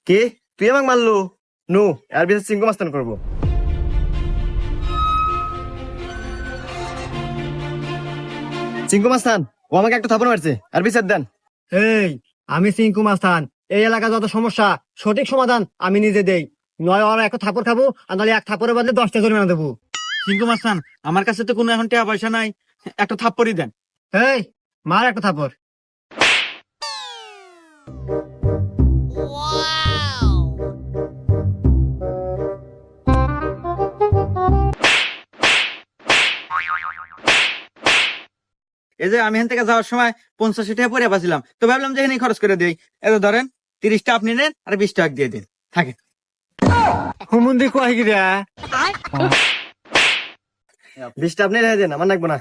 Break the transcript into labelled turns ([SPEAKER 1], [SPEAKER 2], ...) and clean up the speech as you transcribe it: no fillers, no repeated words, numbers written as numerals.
[SPEAKER 1] কে তুই আমাকে মারলো? নো, এর বিচার চিঙ্কু মাস্তান করবো। চিঙ্কু মাস্তান, ও আমাকে একটা থাপড় মারছে, আর বিচার দেন।
[SPEAKER 2] এই, আমি সিংকু মাস্তান। এই এলাকা যত সমস্যা সঠিক সমাধান আমি নিজে দেই। নয় ওরা এক থাপড় খাবো, আর নাহলে এক থাপড়ের বদলে 10টা জরিমানা দেবো।
[SPEAKER 3] সিংকু মাস্তান, আমার কাছে তো কোনো এখন টাকা পয়সা নাই, একটা থাপ্পড়ই দেন।
[SPEAKER 2] এই, মার একটা থাপড়।
[SPEAKER 3] এই যে আমি এখান থেকে যাওয়ার সময় 85 টাকা পরে পাচ্ছিলাম, তো ভাবলাম যে এখানে খরচ করে দিই। এত ধরেন 30টা আপনি নেন আর 20 টাকা দিয়ে দিন, থাকে।
[SPEAKER 2] হুমুন্দি কয় গিরা?
[SPEAKER 1] 20টা আপনি রেখে দেন, আমার লাগবে না।